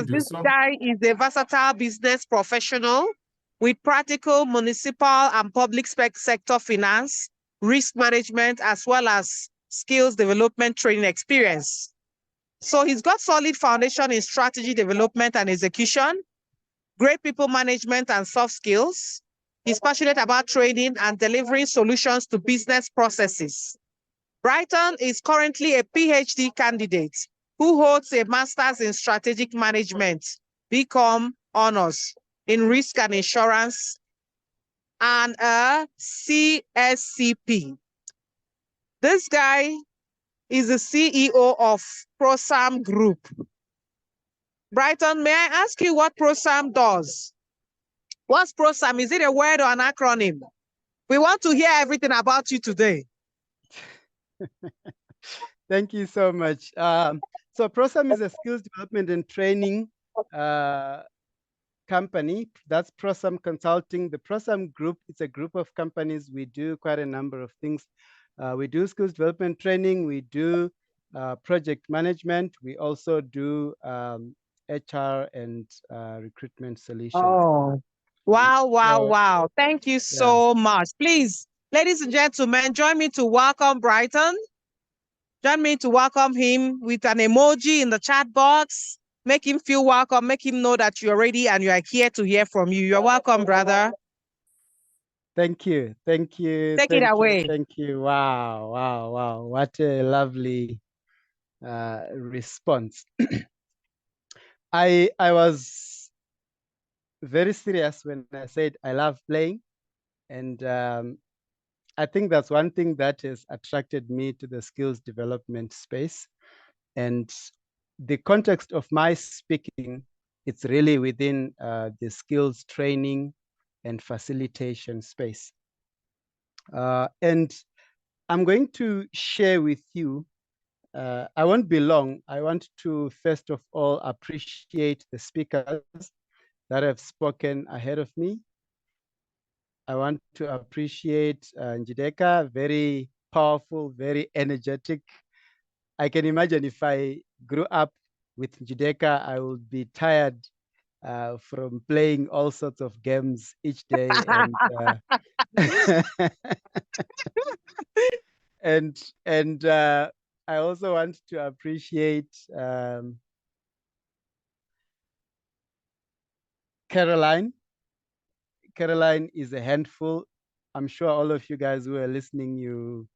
This guy is a versatile business professional with practical municipal and public sector finance, risk management, as well as skills development training experience. So he's got solid foundation in strategy development and execution, great people management and soft skills. He's passionate about training and delivering solutions to business processes. Brighton is currently a PhD candidate who holds a master's in strategic management, BCom honors in risk and insurance, and a cScP. This guy is the CEO of PROSAM Group. Brighton, may I ask you what PROSAM does? What's PROSAM? Is it a word or an acronym? We want to hear everything about you today. Thank you so much. So PROSAM is a skills development and training company. That's PROSAM Consulting. The PROSAM Group, it's a group of companies. We do quite a number of things. We do skills development training. We do project management. We also do HR and recruitment solutions. Oh, wow, wow, wow. Thank you so much. Please, ladies and gentlemen, join me to welcome Brighton. Join me to welcome him with an emoji in the chat box. Make him feel welcome. Make him know that you're ready and you are here to hear from you. You're welcome, brother. Thank you. Thank you. Take it away. Thank you. Wow, wow, wow. What a lovely response. I was very serious when I said I love playing. And I think that's one thing that has attracted me to the skills development space. And the context of my speaking, it's really within the skills training and facilitation space. And I'm going to share with you, I won't be long. I want to first of all appreciate the speakers that have spoken ahead of me. I want to appreciate Njideka, very powerful, very energetic. I can imagine if I grew up with Njideka, I would be tired from playing all sorts of games each day. And I also want to appreciate Caroline. Caroline is a handful. I'm sure all of you guys who are listening, you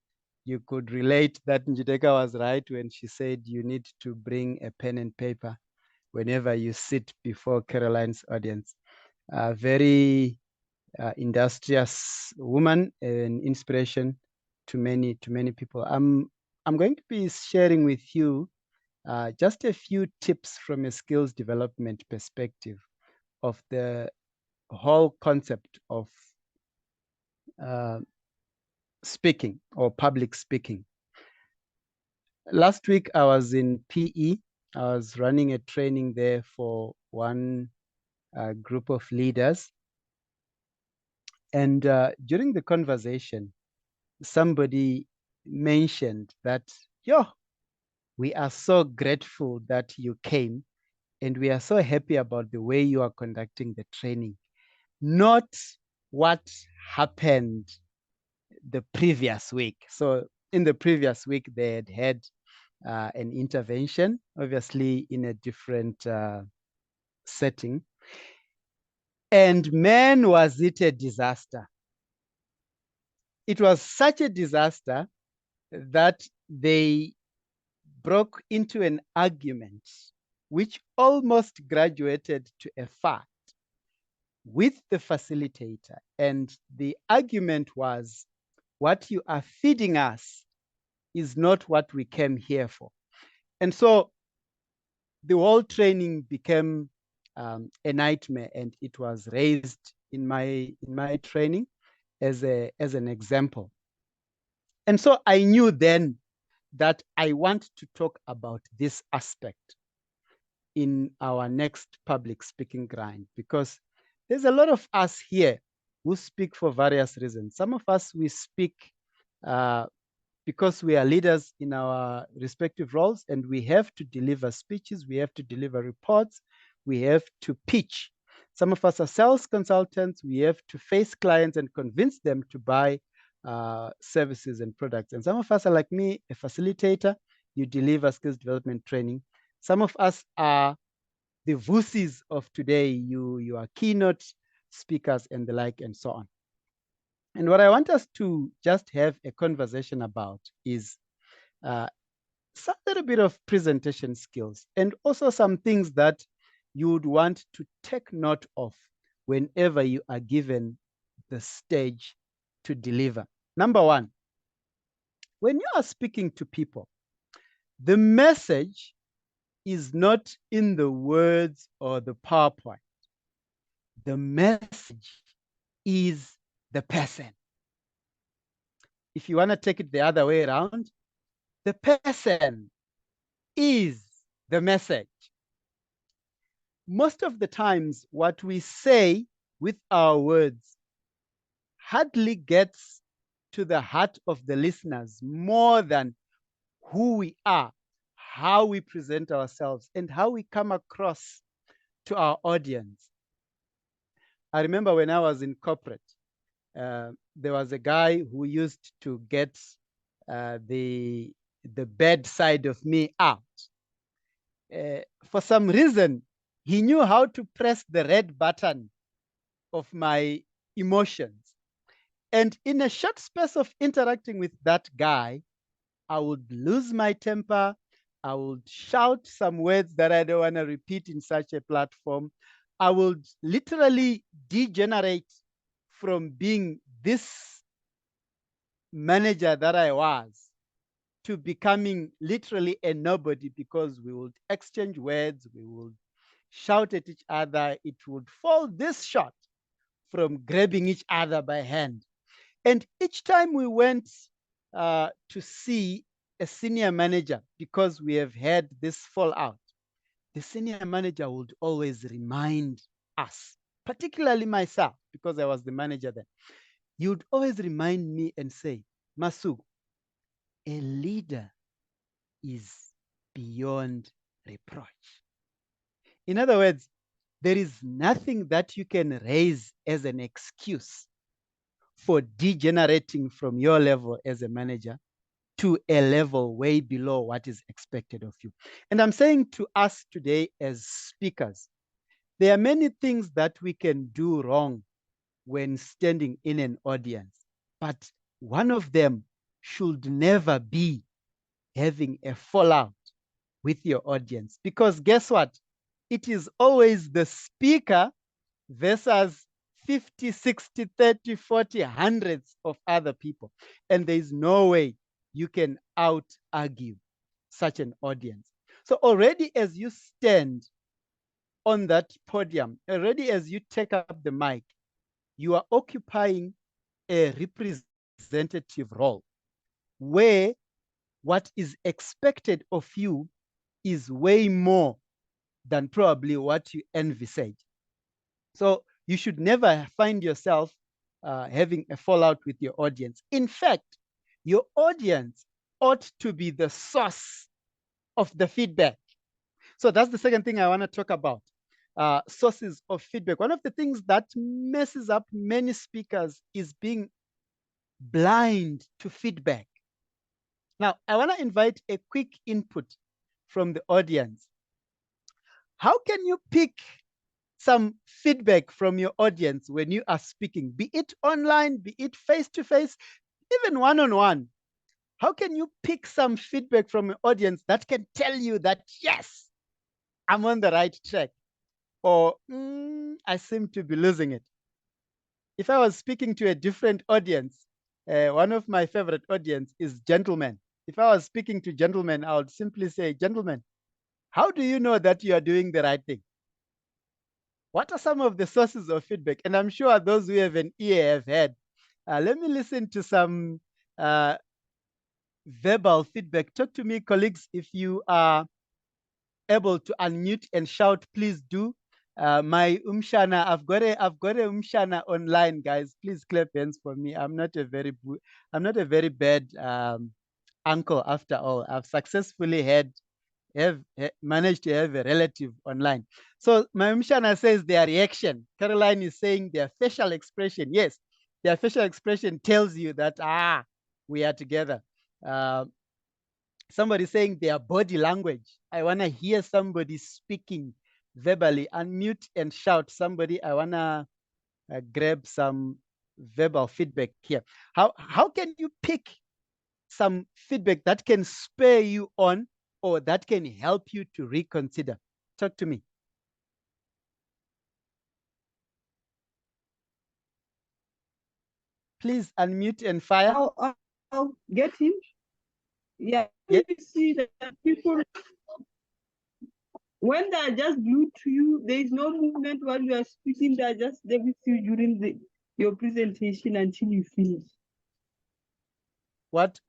could relate that Njideka was right when she said you need to bring a pen and paper whenever you sit before Caroline's audience. A very industrious woman, an inspiration to many people. I'm going to be sharing with you just a few tips from a skills development perspective of the whole concept of speaking or public speaking. Last week, I was in PE. I was running a training there for one group of leaders. And during the conversation, somebody mentioned that, we are so grateful that you came and we are so happy about the way you are conducting the training, not what happened the previous week. So in the previous week, they had an intervention, obviously in a different setting. And man, was it a disaster. It was such a disaster that they broke into an argument which almost graduated to a fight with the facilitator. And the argument was, what you are feeding us is not what we came here for. And so the whole training became a nightmare, and it was raised in my training as an example. And so I knew then that I want to talk about this aspect in our next public speaking grind, because there's a lot of us here who speak for various reasons. Some of us, we speak because we are leaders in our respective roles, and we have to deliver speeches, we have to deliver reports, we have to pitch. Some of us are sales consultants. We have to face clients and convince them to buy services and products. And some of us are like me, a facilitator. You deliver skills development training. Some of us are the VUSIs of today. You are keynote speakers and the like and so on. And what I want us to just have a conversation about is some little bit of presentation skills and also some things that you would want to take note of whenever you are given the stage to deliver. Number one, when you are speaking to people, the message is not in the words or the PowerPoint. The message is the person. If you want to take it the other way around, the person is the message. Most of the times, what we say with our words hardly gets to the heart of the listeners more than who we are, how we present ourselves, and how we come across to our audience. I remember when I was in corporate, there was a guy who used to get the bad side of me out. For some reason, he knew how to press the red button of my emotions. And in a short space of interacting with that guy, I would lose my temper. I would shout some words that I don't want to repeat in such a platform. I would literally degenerate from being this manager that I was to becoming literally a nobody, because we would exchange words, we would shout at each other. It would fall this short from grabbing each other by hand. And each time we went to see a senior manager, because we have had this fallout, the senior manager would always remind us, particularly myself, because I was the manager then. He would always remind me and say, Masuku, a leader is beyond reproach. In other words, there is nothing that you can raise as an excuse for degenerating from your level as a manager to a level way below what is expected of you. And I'm saying to us today as speakers, there are many things that we can do wrong when standing in an audience, but one of them should never be having a fallout with your audience. Because guess what? It is always the speaker versus 50, 60, 30, 40, hundreds of other people. And there's no way you can out argue such an audience. So already as you stand on that podium, already as you take up the mic, you are occupying a representative role where what is expected of you is way more than probably what you envisage. So you should never find yourself having a fallout with your audience. In fact, your audience ought to be the source of the feedback. So that's the second thing I want to talk about, sources of feedback. One of the things that messes up many speakers is being blind to feedback. Now, I want to invite a quick input from the audience. How can you pick some feedback from your audience when you are speaking, be it online, be it face-to-face, even one-on-one? How can you pick some feedback from your audience that can tell you that, yes, I'm on the right track, or I seem to be losing it? If I was speaking to a different audience, one of my favorite audience is gentlemen. If I was speaking to gentlemen, I would simply say, gentlemen, how do you know that you are doing the right thing? What are some of the sources of feedback? And I'm sure those who have an ear have had. Let me listen to some verbal feedback. Talk to me, colleagues. If you are able to unmute and shout, please do. My umshana, I've got a umshana online, guys. Please clap hands for me. I'm not a very bad uncle after all. I've successfully had managed to have a relative online. So Mamshana says their reaction. Caroline is saying their facial expression. Yes, their facial expression tells you that, we are together. Uh, somebody saying their body language. I want to hear somebody speaking verbally. Unmute and shout. Somebody, I want to grab some verbal feedback here. How can you pick some feedback that can spur you on or that can help you to reconsider? Talk to me. Please unmute and fire. I'll get him. Yeah, Yeah. you see that people, when they're just glued to you, there is no movement while you are speaking. They're just there with you during your presentation until you finish. What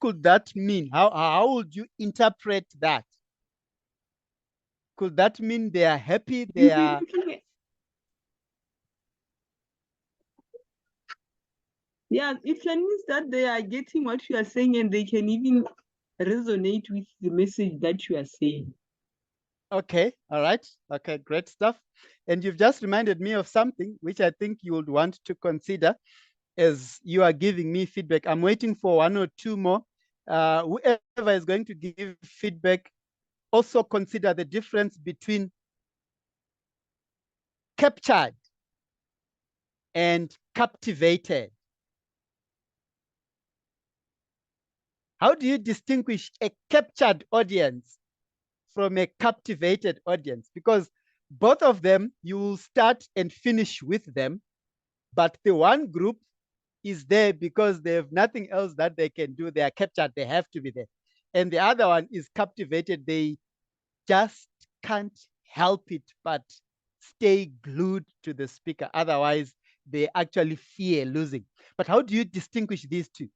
could that mean? How would you interpret that? Could that mean they are happy? They are yeah, it can mean that they are getting what you are saying and they can even resonate with the message that you are saying. okay. All right. Okay, great stuff. And you've just reminded me of something which I think you would want to consider as you are giving me feedback. I'm waiting for one or two more. Whoever is going to give feedback, also consider the difference between captured and captivated. How do you distinguish a captured audience from a captivated audience? Because both of them, you will start and finish with them, but the one group is there because they have nothing else that they can do. They are captured, they have to be there. And the other one is captivated. They just can't help it but stay glued to the speaker. Otherwise, they actually fear losing. But how do you distinguish these two?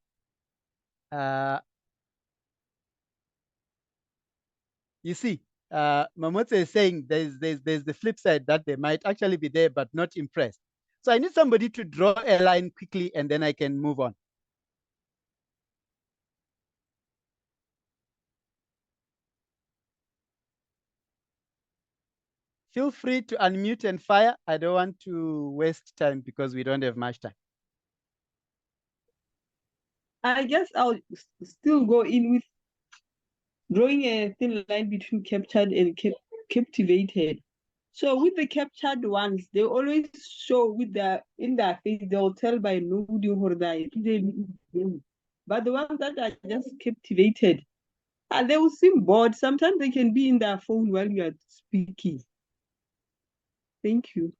You see, Mamotse is saying there's the flip side that they might actually be there but not impressed. So I need somebody to draw a line quickly and then I can move on. Feel free to unmute and fire. I don't want to waste time because we don't have much time. I guess I'll still go in with drawing a thin line between captured and captivated. So with the captured ones, they always show with in their face, they'll tell by nodding or that. But the ones that are just captivated, they will seem bored. Sometimes they can be in their phone while you are speaking. Thank you.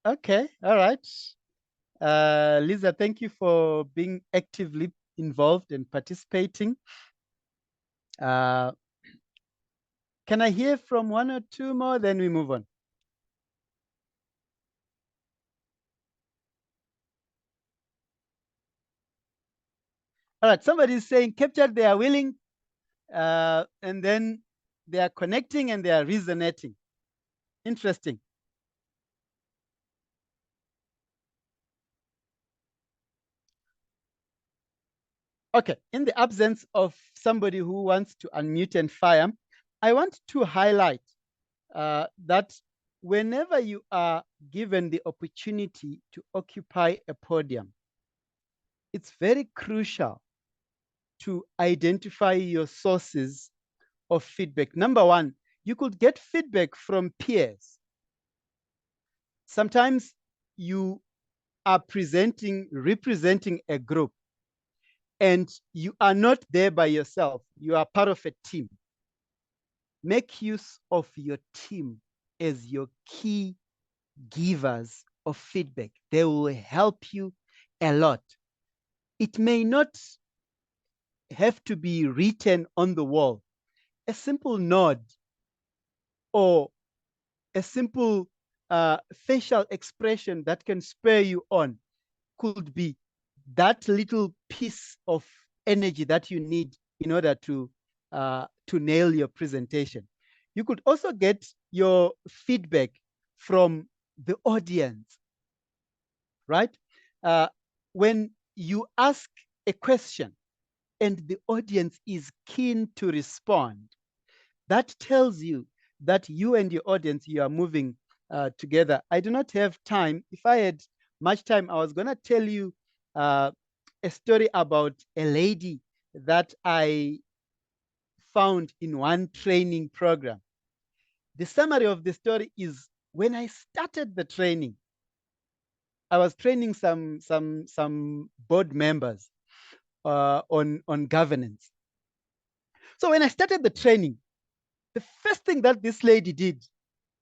Okay, all right. Lisa, thank you for being actively involved and participating. Can I hear from one or two more? Then we move on. All right, somebody is saying captured, they are willing, and then they are connecting and they are resonating. Interesting. Okay, in the absence of somebody who wants to unmute and fire, I want to highlight that whenever you are given the opportunity to occupy a podium, it's very crucial to identify your sources of feedback. Number one, you could get feedback from peers. Sometimes you are representing a group, and you are not there by yourself. You are part of a team. Make use of your team as your key givers of feedback. They will help you a lot. It may not have to be written on the wall. A simple nod or a simple facial expression that can spur you on could be that little piece of energy that you need in order to nail your presentation. You could also get your feedback from the audience, right? When you ask a question and the audience is keen to respond, That tells you that you and your audience, you are moving together. I do not have time. If I had much time, I was going to tell you a story about a lady that I found in one training program. The summary of the story is, when I started the training, I was training some board members on governance. So when I started the training, the first thing that this lady did,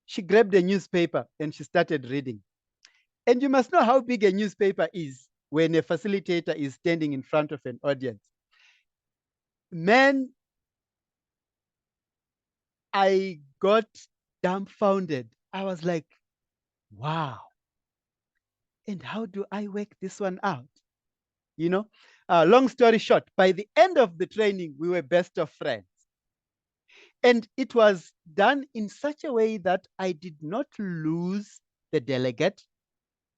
she grabbed a newspaper and she started reading. And you must know how big a newspaper is when a facilitator is standing in front of an audience. Man, I got dumbfounded. I was like, wow. And how do I work this one out? You know, long story short, by the end of the training, we were best of friends. And it was done in such a way that I did not lose the delegate,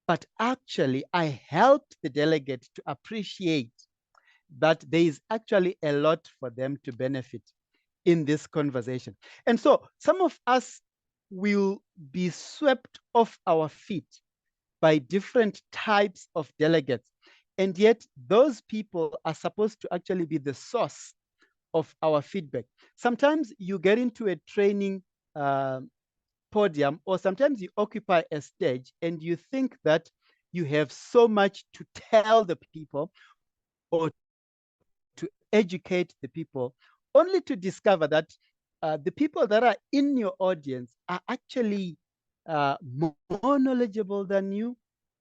but actually I helped the delegate to appreciate that there is actually a lot for them to benefit in this conversation. And so some of us will be swept off our feet by different types of delegates. And yet those people are supposed to actually be the source of our feedback. Sometimes you get into a training podium, or sometimes you occupy a stage and you think that you have so much to tell the people or to educate the people, only to discover that the people that are in your audience are actually more knowledgeable than you,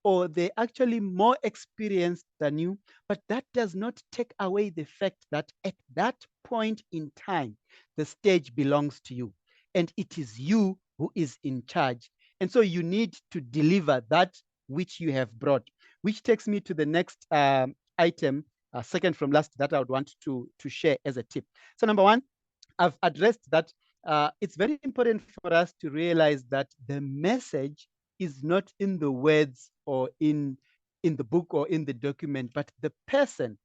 or they're actually more experienced than you. But that does not take away the fact that at that point in time, the stage belongs to you, and it is you who is in charge. And so you need to deliver that which you have brought, which takes me to the next item, second from last, that I would want to share as a tip. So number one, I've addressed that it's very important for us to realize that the message is not in the words or in the book or in the document, but the person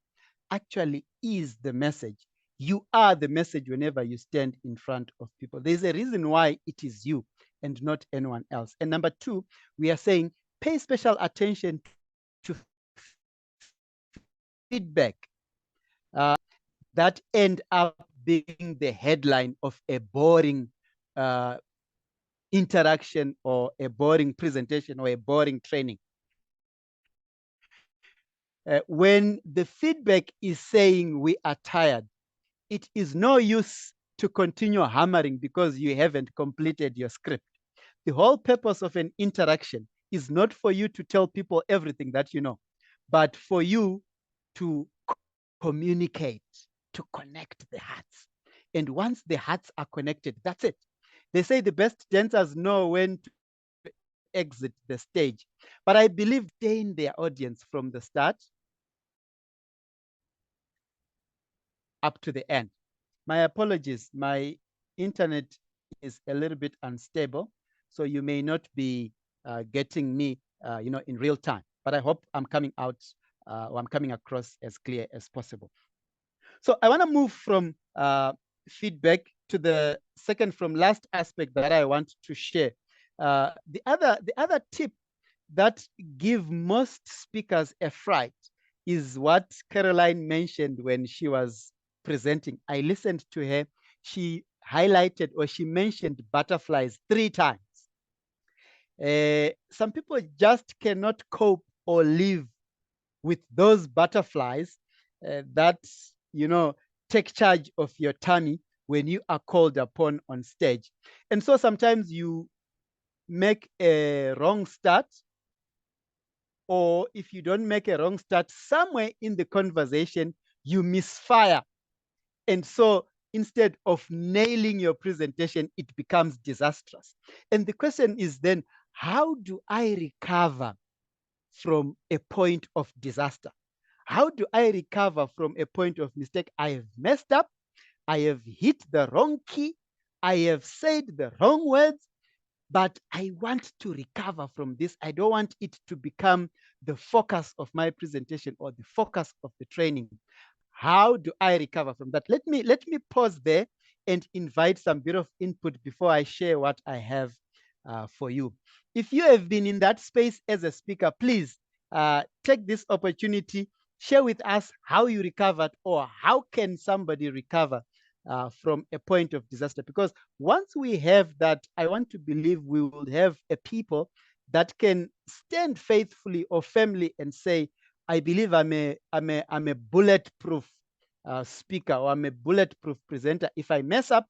actually is the message. You are the message whenever you stand in front of people. There's a reason why it is you and not anyone else. And number two, we are saying pay special attention to feedback that end up being the headline of a boring interaction or a boring presentation or a boring training. When the feedback is saying we are tired, it is no use to continue hammering because you haven't completed your script. The whole purpose of an interaction is not for you to tell people everything that you know, but for you to communicate, to connect the hearts. And once the hearts are connected, that's it. They say the best dancers know when to exit the stage. But I believe they in their audience from the start up to the end. My apologies, my internet is a little bit unstable, so you may not be getting me in real time, but I hope I'm coming out or I'm coming across as clear as possible. So I want to move from feedback to the second from last aspect that I want to share. The other tip that give most speakers a fright is what Caroline mentioned when she was presenting. I listened to her. She highlighted or she mentioned butterflies 3 times. Some people just cannot cope or live with those butterflies that, take charge of your tummy when you are called upon on stage. And so sometimes you make a wrong start, or if you don't make a wrong start, somewhere in the conversation, you misfire. And so instead of nailing your presentation, it becomes disastrous. And the question is then, how do I recover from a point of disaster? How do I recover from a point of mistake? I have messed up. I have hit the wrong key. I have said the wrong words, but I want to recover from this. I don't want it to become the focus of my presentation or the focus of the training. How do I recover from that? Let me pause there and invite some bit of input before I share what I have for you. If you have been in that space as a speaker, please take this opportunity, share with us how you recovered or how can somebody recover from a point of disaster. Because once we have that, I want to believe we will have a people that can stand faithfully or firmly and say, I believe I'm a bulletproof speaker, or I'm a bulletproof presenter. If I mess up,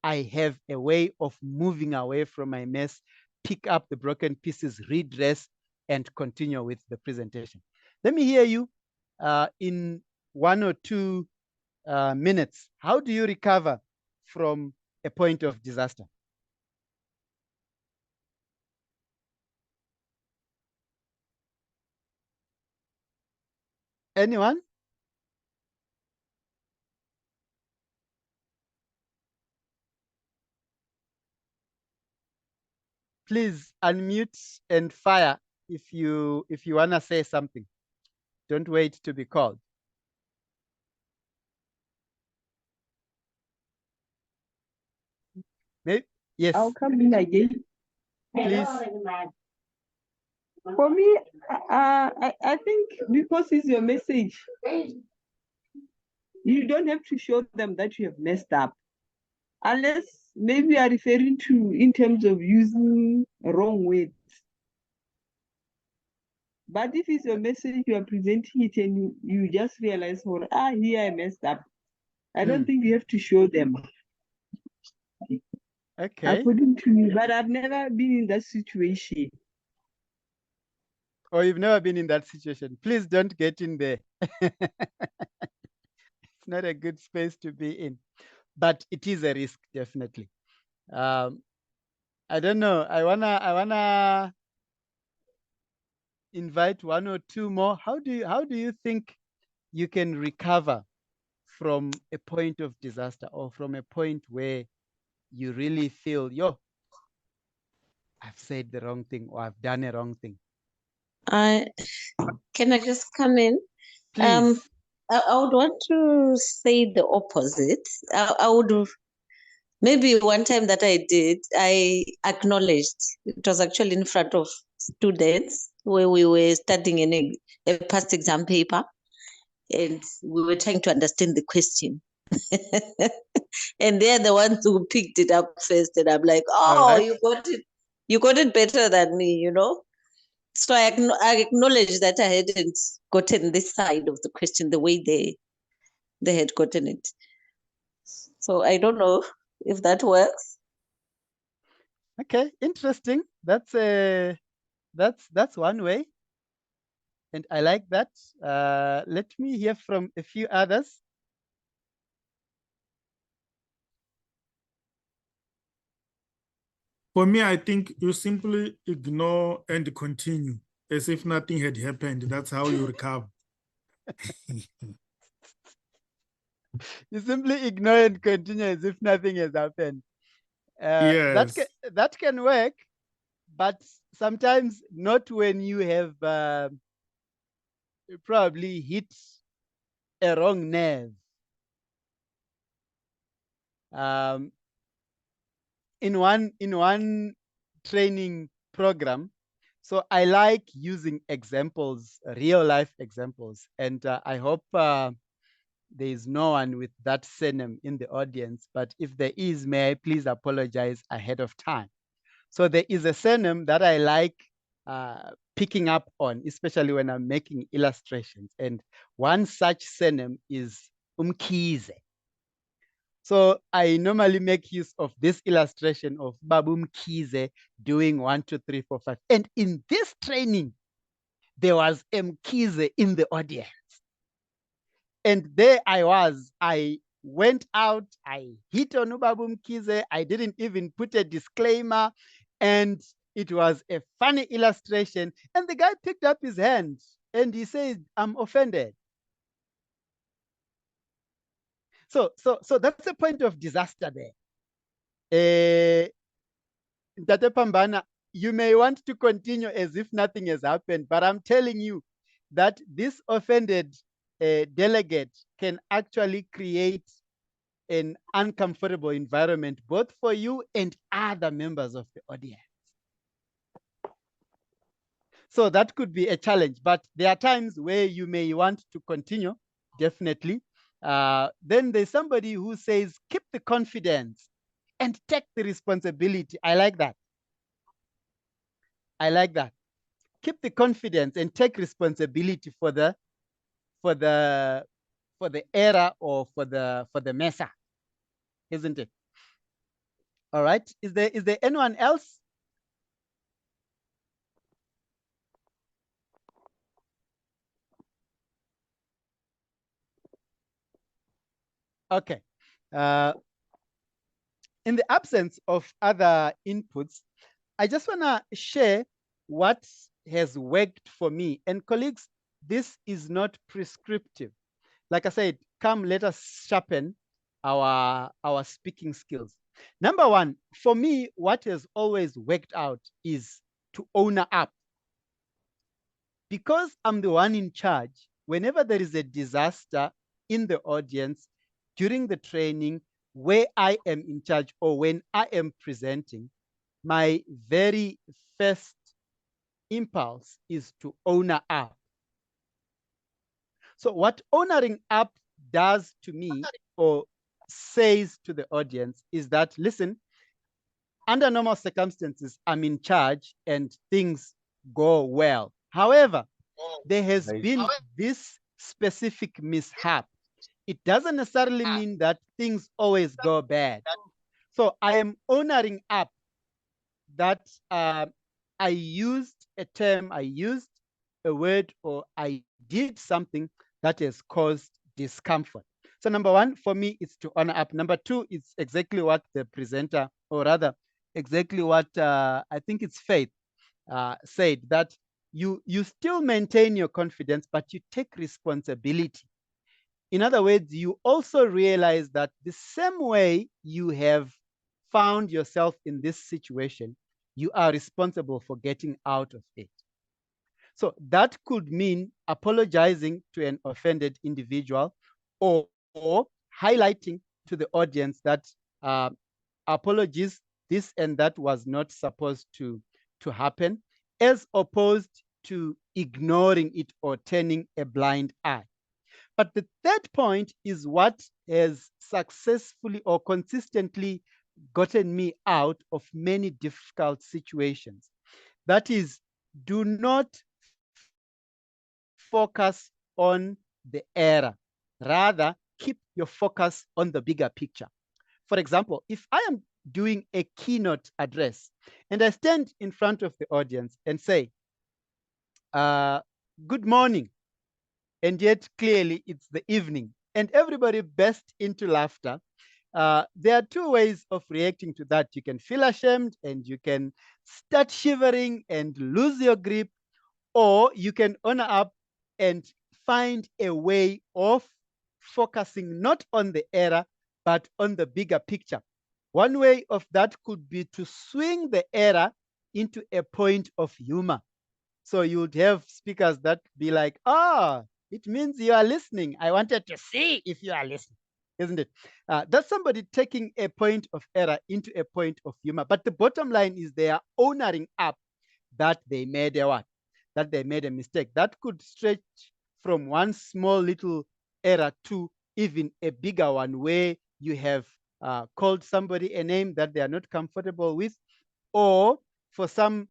I have a way of moving away from my mess, pick up the broken pieces, redress, and continue with the presentation. Let me hear you in 1 or 2 minutes. How do you recover from a point of disaster? Anyone? Please unmute and fire if you want to say something. Don't wait to be called. Maybe, yes. I'll come in again. Please. For me, I think because it's your message, you don't have to show them that you have messed up. Unless maybe you are referring to in terms of using wrong words. But if it's your message, you are presenting it and you just realize, here I messed up. I don't think you have to show them. Okay. According to me, but I've never been in that situation. Or you've never been in that situation. Please don't get in there. It's not a good space to be in, but it is a risk, definitely. I don't know. I wanna invite 1 or 2 more. How do you think you can recover from a point of disaster or from a point where you really feel, I've said the wrong thing or I've done a wrong thing? Can I just come in? Please. I would want to say the opposite. I would, maybe one time that I did, I acknowledged, it was actually in front of students where we were studying in a past exam paper, and we were trying to understand the question. And they're the ones who picked it up first, and I'm like, Right. you got it better than me, So I acknowledge that I hadn't gotten this side of the question the way they had gotten it. So I don't know if that works. Okay, interesting. That's one way, and I like that. Let me hear from a few others. For me, I think you simply ignore and continue as if nothing had happened. That's how you recover. You simply ignore and continue as if nothing has happened. Yes. That can work, but sometimes not when you have probably hit a wrong nerve. In one training program, so I like using examples, real life examples, and I hope there is no one with that surname in the audience, but if there is, may I please apologize ahead of time. So there is a surname that I like picking up on, especially when I'm making illustrations. And one such surname is Umkhize. So I normally make use of this illustration of Babu Mkhize doing 1, 2, 3, 4, 5. And in this training, there was Mkhize in the audience. And there I was. I went out, I hit on Babu Mkhize. I didn't even put a disclaimer. And it was a funny illustration. And the guy picked up his hand and he said, I'm offended. So that's the point of disaster there. Tate Pambana, you may want to continue as if nothing has happened, but I'm telling you that this offended delegate can actually create an uncomfortable environment, both for you and other members of the audience. So that could be a challenge, but there are times where you may want to continue, definitely. Then there's somebody who says, keep the confidence and take the responsibility. I like that. I like that. Keep the confidence and take responsibility for the error or for the mesa, isn't it? All right. Is there anyone else? Okay. In the absence of other inputs, I just want to share what has worked for me. And colleagues, this is not prescriptive. Like I said, come, let us sharpen our speaking skills. Number one, for me, what has always worked out is to own up. Because I'm the one in charge, whenever there is a disaster in the audience, during the training, where I am in charge or when I am presenting, my very first impulse is to own up. So what honoring up does to me or says to the audience is that, listen, under normal circumstances, I'm in charge and things go well. However, there has been this specific mishap. It doesn't necessarily mean that things always go bad. So I am honoring up that I used a term, I used a word, or I did something that has caused discomfort. So number one, for me, it's to honor up. Number two, it's exactly what the presenter, or rather, exactly what I think it's Faith said, that you still maintain your confidence, but you take responsibility. In other words, you also realize that the same way you have found yourself in this situation, you are responsible for getting out of it. So that could mean apologizing to an offended individual, or highlighting to the audience that apologies, this and that was not supposed to happen, as opposed to ignoring it or turning a blind eye. But the third point is what has successfully or consistently gotten me out of many difficult situations. That is, do not focus on the error. Rather, keep your focus on the bigger picture. For example, if I am doing a keynote address and I stand in front of the audience and say, good morning, and yet clearly it's the evening, and everybody bursts into laughter, there are two ways of reacting to that. You can feel ashamed and you can start shivering and lose your grip, or you can honor up and find a way of focusing not on the error, but on the bigger picture. One way of that could be to swing the error into a point of humor. So you would have speakers that be like, it means you are listening. I wanted to see if you are listening, isn't it? That's somebody taking a point of error into a point of humor. But the bottom line is they are honoring up that they made a what? That they made a mistake. That could stretch from one small little error to even a bigger one, where you have called somebody a name that they are not comfortable with, or for some